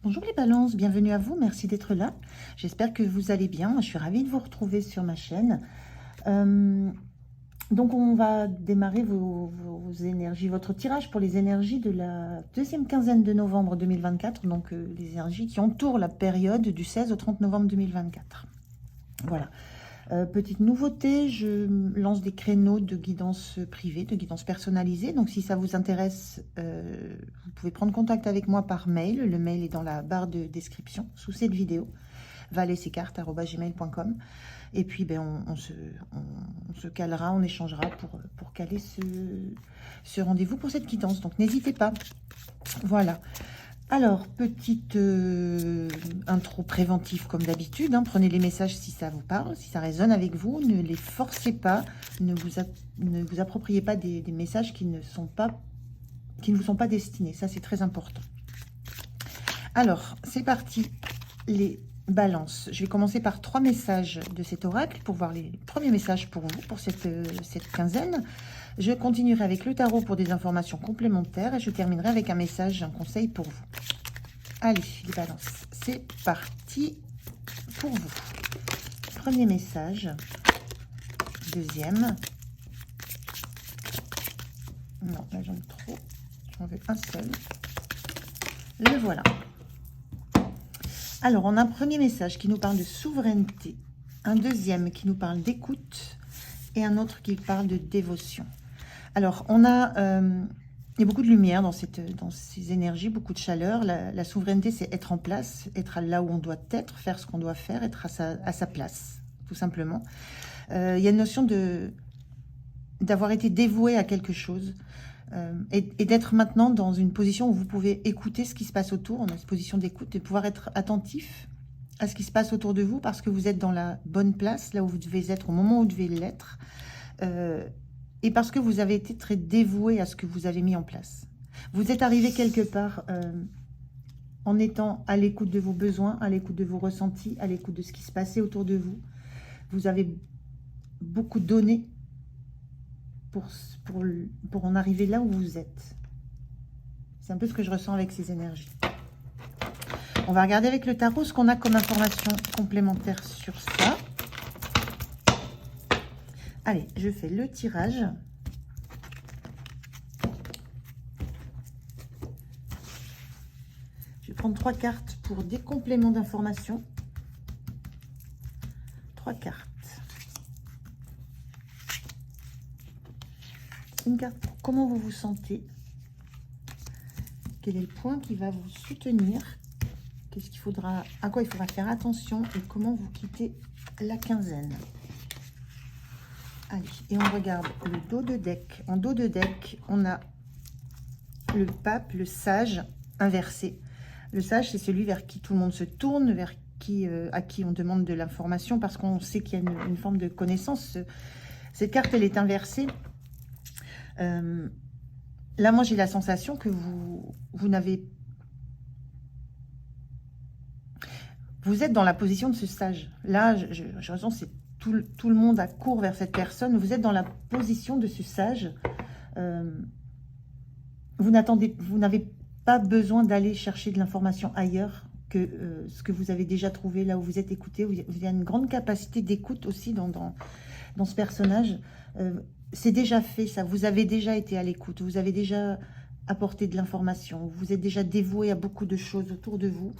Bonjour les balances, bienvenue à vous, merci d'être là. J'espère que vous allez bien, je suis ravie de vous retrouver sur ma chaîne. Donc on va démarrer vos énergies, votre tirage pour les énergies de la deuxième quinzaine de novembre 2024, donc les énergies qui entourent la période du 16 au 30 novembre 2024. Voilà. Petite nouveauté, je lance des créneaux de guidance privée, de guidance personnalisée. Donc, si ça vous intéresse, vous pouvez prendre contact avec moi par mail. Le mail est dans la barre de description sous cette vidéo, valesicart@gmail.com. Et puis, ben, on se calera, on échangera pour caler ce rendez-vous pour cette guidance. Donc, n'hésitez pas. Voilà. Alors, petite intro préventive comme d'habitude. Hein. Prenez les messages si ça vous parle, si ça résonne avec vous. Ne les forcez pas. Ne vous appropriez pas des messages qui ne vous sont pas destinés. Ça, c'est très important. Alors, c'est parti. Les balances. Je vais commencer par 3 messages de cet oracle pour voir les premiers messages pour vous, pour cette quinzaine. Je continuerai avec le tarot pour des informations complémentaires et je terminerai avec un message, un conseil pour vous. Allez, les balances, c'est parti pour vous. Premier message. Deuxième. Non, là j'en ai trop. J'en veux un seul. Le voilà. Alors, on a un premier message qui nous parle de souveraineté, un deuxième qui nous parle d'écoute et un autre qui parle de dévotion. Alors, il y a beaucoup de lumière dans ces énergies, beaucoup de chaleur. La souveraineté, c'est être en place, être là où on doit être, faire ce qu'on doit faire, être à sa place, tout simplement. Il y a une notion d'avoir été dévoué à quelque chose et d'être maintenant dans une position où vous pouvez écouter ce qui se passe autour. On a cette position d'écoute, de pouvoir être attentif à ce qui se passe autour de vous parce que vous êtes dans la bonne place, là où vous devez être, au moment où vous devez l'être. Et parce que vous avez été très dévoué à ce que vous avez mis en place. Vous êtes arrivé quelque part en étant à l'écoute de vos besoins, à l'écoute de vos ressentis, à l'écoute de ce qui se passait autour de vous. Vous avez beaucoup donné pour en arriver là où vous êtes. C'est un peu ce que je ressens avec ces énergies. On va regarder avec le tarot ce qu'on a comme information complémentaire sur ça. Allez, je fais le tirage. Je vais prendre 3 cartes pour des compléments d'information. 3 cartes. Une carte pour comment vous vous sentez. Quel est le point qui va vous soutenir? Qu'est-ce qu'il faudra, à quoi il faudra faire attention et comment vous quittez la quinzaine. Allez, et on regarde le dos de deck. En dos de deck, on a le pape, le sage inversé. Le sage, c'est celui vers qui tout le monde se tourne, à qui on demande de l'information parce qu'on sait qu'il y a une forme de connaissance. Cette carte, elle est inversée. Là, moi, j'ai la sensation que vous êtes dans la position de ce sage. Là, je ressens c'est tout le monde accourt vers cette personne. Vous êtes dans la position de ce sage. Vous n'avez pas besoin d'aller chercher de l'information ailleurs que ce que vous avez déjà trouvé là où vous êtes écouté. Il y a une grande capacité d'écoute aussi dans ce personnage. C'est déjà fait, ça. Vous avez déjà été à l'écoute. Vous avez déjà apporté de l'information. Vous êtes déjà dévoué à beaucoup de choses autour de vous.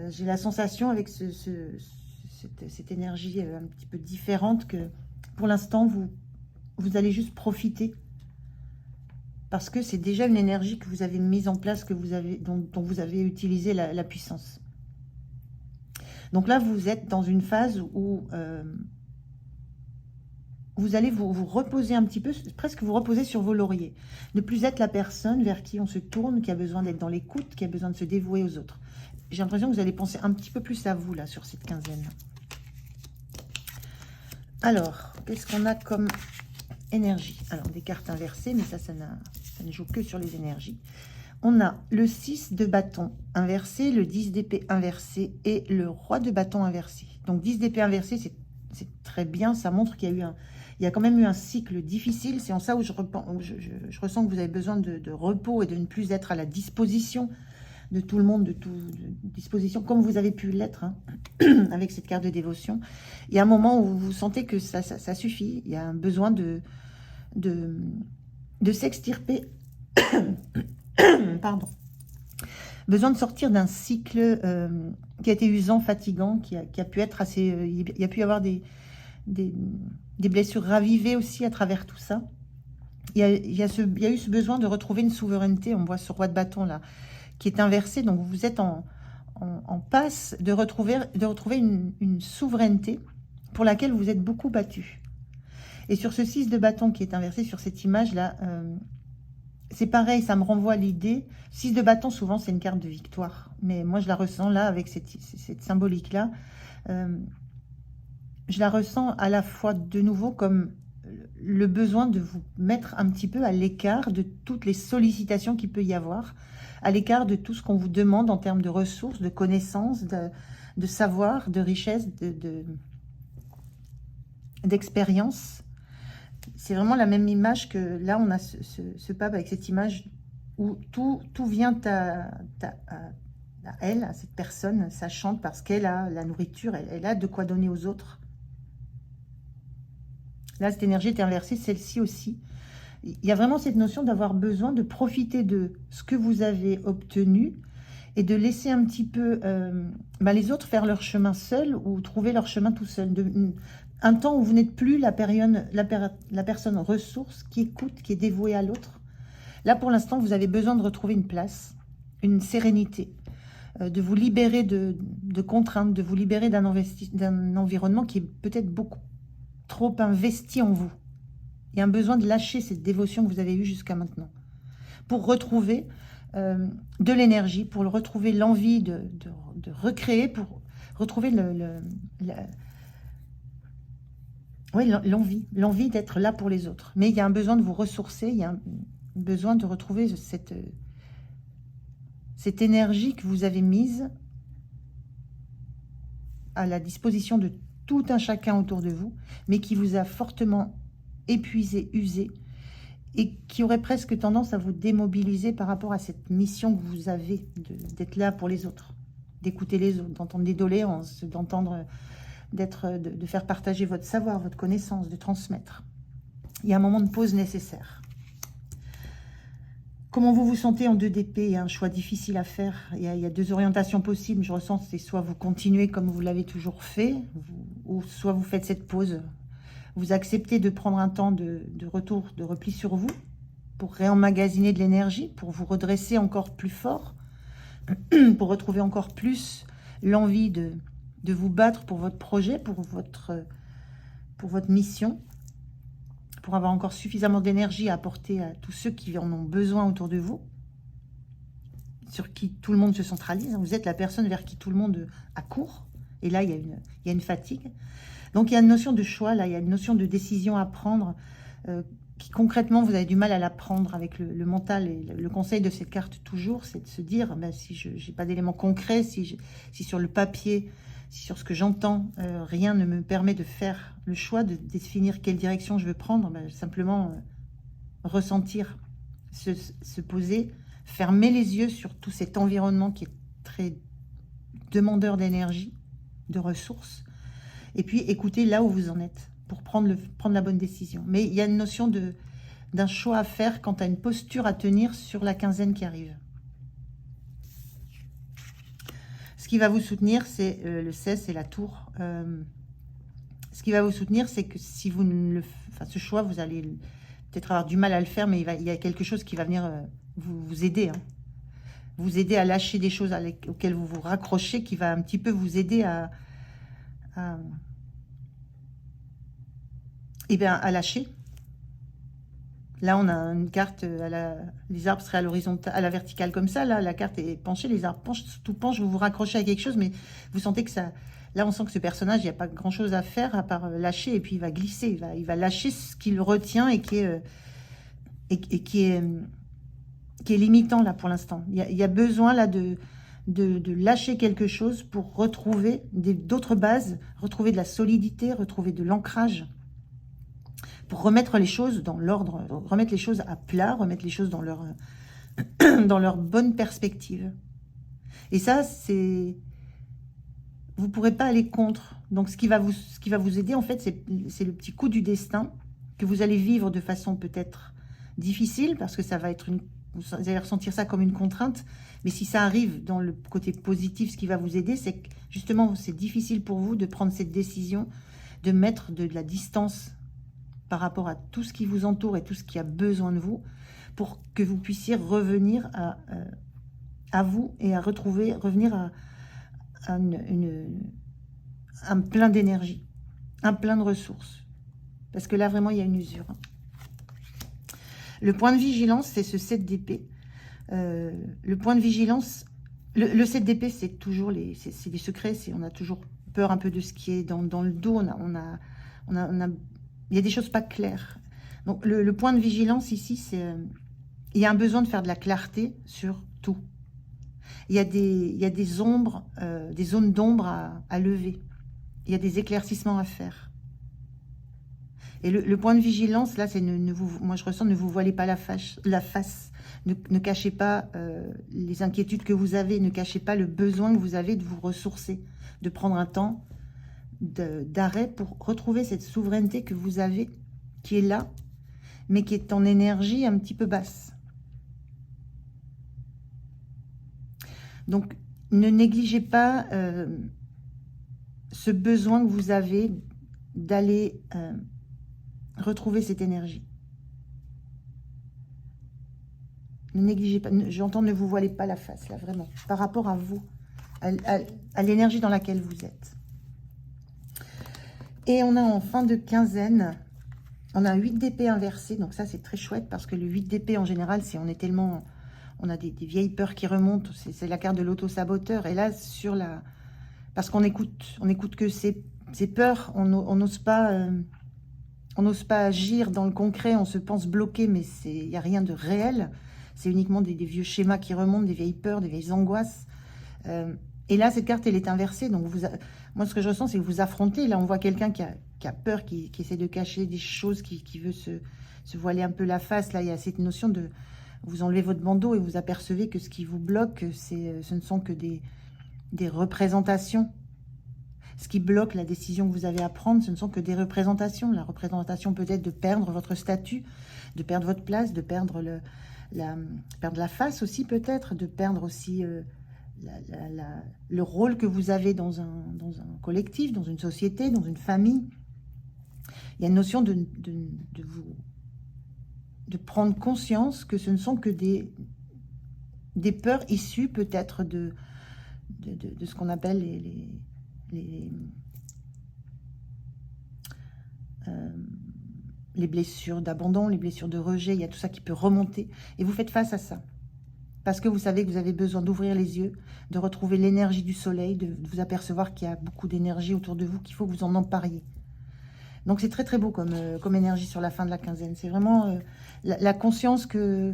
J'ai la sensation avec cette énergie un petit peu différente que pour l'instant, vous allez juste profiter. Parce que c'est déjà une énergie que vous avez mise en place, dont vous avez utilisé la puissance. Donc là, vous êtes dans une phase où vous allez vous reposer un petit peu, presque vous reposer sur vos lauriers. Ne plus être la personne vers qui on se tourne, qui a besoin d'être dans l'écoute, qui a besoin de se dévouer aux autres. J'ai l'impression que vous allez penser un petit peu plus à vous, là, sur cette quinzaine. Alors, qu'est-ce qu'on a comme énergie? Alors, des cartes inversées, mais ça ne joue que sur les énergies. On a le 6 de bâton inversé, le 10 d'épée inversé et le roi de bâton inversé. Donc, 10 d'épée inversé, c'est très bien. Ça montre qu'il y a quand même eu un cycle difficile. C'est en ça où je ressens que vous avez besoin de repos et de ne plus être à la disposition de tout le monde, de toute disposition, comme vous avez pu l'être hein, avec cette carte de dévotion. Il y a un moment où vous sentez que ça suffit. Il y a un besoin de s'extirper. Pardon. Besoin de sortir d'un cycle qui a été usant, fatigant, qui a pu être assez... il y a pu y avoir des blessures ravivées aussi à travers tout ça. Il y a eu ce besoin de retrouver une souveraineté. On voit ce roi de bâton là, qui est inversé. Donc vous êtes en passe de retrouver une souveraineté pour laquelle vous êtes beaucoup battu. Et sur ce 6 de bâton qui est inversé sur cette image là, c'est pareil, ça me renvoie à l'idée. 6 de bâton, souvent c'est une carte de victoire. Mais moi je la ressens là avec cette symbolique là. Je la ressens à la fois de nouveau comme le besoin de vous mettre un petit peu à l'écart de toutes les sollicitations qu'il peut y avoir, à l'écart de tout ce qu'on vous demande en termes de ressources, de connaissances, de savoir, de richesse, d'expérience. C'est vraiment la même image que là, on a ce pape avec cette image où tout vient à elle, à cette personne, sachante, parce qu'elle a la nourriture, elle a de quoi donner aux autres. Là, cette énergie est inversée, celle-ci aussi. Il y a vraiment cette notion d'avoir besoin de profiter de ce que vous avez obtenu et de laisser un petit peu les autres faire leur chemin seuls ou trouver leur chemin tout seul. Un temps où vous n'êtes plus la personne ressource qui écoute, qui est dévouée à l'autre. Là, pour l'instant, vous avez besoin de retrouver une place, une sérénité, de vous libérer de contraintes, de vous libérer d'un environnement qui est peut-être beaucoup trop investi en vous. Il y a un besoin de lâcher cette dévotion que vous avez eue jusqu'à maintenant. Pour retrouver de l'énergie, pour retrouver l'envie de recréer, pour retrouver l'envie d'être là pour les autres. Mais il y a un besoin de vous ressourcer, il y a un besoin de retrouver cette énergie que vous avez mise à la disposition de tout un chacun autour de vous, mais qui vous a fortement épuisé, usé, et qui aurait presque tendance à vous démobiliser par rapport à cette mission que vous avez d'être là pour les autres, d'écouter les autres, d'entendre des doléances, de faire partager votre savoir, votre connaissance, de transmettre. Il y a un moment de pause nécessaire. Comment vous vous sentez en 2 d'épée? Il y a un choix difficile à faire. Il y a 2 orientations possibles. Je ressens que c'est soit vous continuez comme vous l'avez toujours fait, ou soit vous faites cette pause. Vous acceptez de prendre un temps de retour, de repli sur vous, pour réemmagasiner de l'énergie, pour vous redresser encore plus fort, pour retrouver encore plus l'envie de vous battre pour votre projet, pour votre mission, pour avoir encore suffisamment d'énergie à apporter à tous ceux qui en ont besoin autour de vous, sur qui tout le monde se centralise. Vous êtes la personne vers qui tout le monde accourt, et là, il y a une fatigue. Donc, il y a une notion de choix, là, il y a une notion de décision à prendre, qui concrètement, vous avez du mal à la prendre avec le mental. Et le conseil de cette carte, toujours, c'est de se dire, si je n'ai pas d'éléments concrets, si sur le papier, si sur ce que j'entends, rien ne me permet de faire le choix, de définir quelle direction je veux prendre, simplement ressentir, se poser, fermer les yeux sur tout cet environnement qui est très demandeur d'énergie, de ressources, et puis écouter là où vous en êtes pour prendre la bonne décision. Mais il y a une notion d'un choix à faire quant à une posture à tenir sur la quinzaine qui arrive. Ce qui va vous soutenir, c'est le 16, c'est la tour. Ce qui va vous soutenir, c'est que si vous ne le... Enfin, ce choix, vous allez peut-être avoir du mal à le faire, mais il y a quelque chose qui va venir vous aider. Hein. Vous aider à lâcher des choses auxquelles vous vous raccrochez, qui va un petit peu vous aider à lâcher. Là, on a une carte, les arbres seraient à la verticale comme ça. Là, la carte est penchée, les arbres penchent, tout penche, vous vous raccrochez à quelque chose, mais vous sentez que ça... Là, on sent que ce personnage, il n'y a pas grand-chose à faire à part lâcher, et puis il va glisser, il va lâcher ce qui le retient et qui est limitant, là, pour l'instant. Il y a besoin, là, de lâcher quelque chose pour retrouver d'autres bases, retrouver de la solidité, retrouver de l'ancrage, pour remettre les choses dans l'ordre, remettre les choses à plat, remettre les choses dans leur bonne perspective. Et ça, c'est... Vous ne pourrez pas aller contre. Donc, ce qui va vous aider, en fait, c'est le petit coup du destin que vous allez vivre de façon peut-être difficile, parce que ça va être vous allez ressentir ça comme une contrainte. Mais si ça arrive dans le côté positif, ce qui va vous aider, c'est que justement, c'est difficile pour vous de prendre cette décision, de mettre de la distance par rapport à tout ce qui vous entoure et tout ce qui a besoin de vous, pour que vous puissiez revenir à vous et à revenir à un plein d'énergie, un plein de ressources. Parce que là, vraiment, il y a une usure. Le point de vigilance, c'est ce 7 d'épée. Le point de vigilance, le 7 d'épée, c'est toujours c'est des secrets. On a toujours peur un peu de ce qui est dans le dos. Il y a des choses pas claires. Donc, le point de vigilance ici, c'est... il y a un besoin de faire de la clarté sur tout. Il y a des ombres, des zones d'ombre à lever. Il y a des éclaircissements à faire. Et le point de vigilance, là, c'est moi je ressens, ne vous voilez pas la face. Ne cachez pas les inquiétudes que vous avez. Ne cachez pas le besoin que vous avez de vous ressourcer. De prendre un temps d'arrêt pour retrouver cette souveraineté que vous avez, qui est là, mais qui est en énergie un petit peu basse. Donc, ne négligez pas ce besoin que vous avez d'aller retrouver cette énergie. Ne négligez pas, j'entends, ne vous voilez pas la face, là, vraiment, par rapport à vous, à l'énergie dans laquelle vous êtes. Et on a en fin de quinzaine, on a un 8 d'épée inversé, donc ça, c'est très chouette, parce que le 8 d'épée, en général, on a des vieilles peurs qui remontent, c'est la carte de l'auto-saboteur. Et là, parce qu'on écoute que ces peurs, on n'ose pas agir dans le concret, on se pense bloqué, mais il n'y a rien de réel. C'est uniquement des vieux schémas qui remontent, des vieilles peurs, des vieilles angoisses. Et là, cette carte, elle est inversée. Donc, moi, ce que je ressens, c'est que vous affrontez. Là, on voit quelqu'un qui a peur, qui essaie de cacher des choses, qui veut se voiler un peu la face. Là, il y a cette notion de... Vous enlevez votre bandeau et vous apercevez que ce qui vous bloque, ce ne sont que des représentations. Ce qui bloque la décision que vous avez à prendre, ce ne sont que des représentations. La représentation peut-être de perdre votre statut, de perdre votre place, de perdre perdre la face aussi peut-être, de perdre aussi le rôle que vous avez dans un collectif, dans une société, dans une famille. Il y a une notion de prendre conscience que ce ne sont que des peurs issues peut-être de ce qu'on appelle les blessures d'abandon, les blessures de rejet. Il y a tout ça qui peut remonter. Et vous faites face à ça. Parce que vous savez que vous avez besoin d'ouvrir les yeux, de retrouver l'énergie du soleil, de vous apercevoir qu'il y a beaucoup d'énergie autour de vous, qu'il faut que vous en empariez. Donc c'est très très beau comme énergie sur la fin de la quinzaine. C'est vraiment la conscience que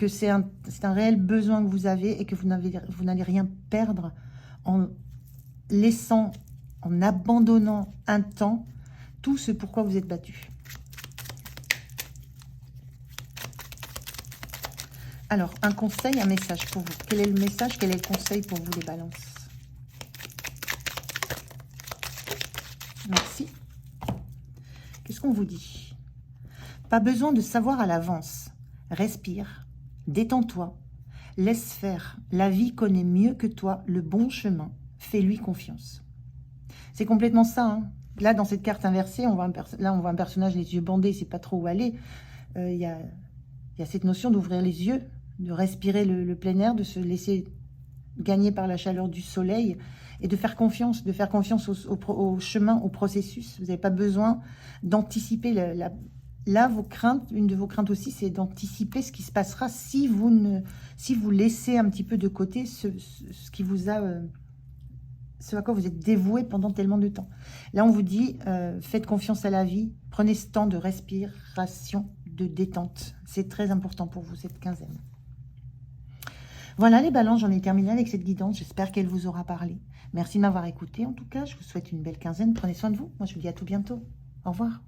c'est un réel besoin que vous avez et que vous n'allez rien perdre en laissant, en abandonnant un temps tout ce pourquoi vous êtes battu. Alors, un conseil, un message pour vous. Quel est le message, quel est le conseil pour vous, les balances? Merci. Qu'est-ce qu'on vous dit? Pas besoin de savoir à l'avance. Respire, détends-toi, laisse faire. La vie connaît mieux que toi le bon chemin. Fais-lui confiance. C'est complètement ça. Hein. Là, dans cette carte inversée, on voit un personnage les yeux bandés, il ne sait pas trop où aller. Il y a cette notion d'ouvrir les yeux, de respirer le plein air, de se laisser gagner par la chaleur du soleil et de faire confiance au chemin, au processus. Vous n'avez pas besoin d'anticiper. Là, vos craintes, une de vos craintes aussi, c'est d'anticiper ce qui se passera si vous laissez un petit peu de côté ce qui vous a... ce à quoi vous êtes dévoué pendant tellement de temps. Là, on vous dit, faites confiance à la vie, prenez ce temps de respiration, de détente. C'est très important pour vous, cette quinzaine. Voilà les balances, j'en ai terminé avec cette guidance. J'espère qu'elle vous aura parlé. Merci de m'avoir écouté. En tout cas, je vous souhaite une belle quinzaine. Prenez soin de vous. Moi, je vous dis à tout bientôt. Au revoir.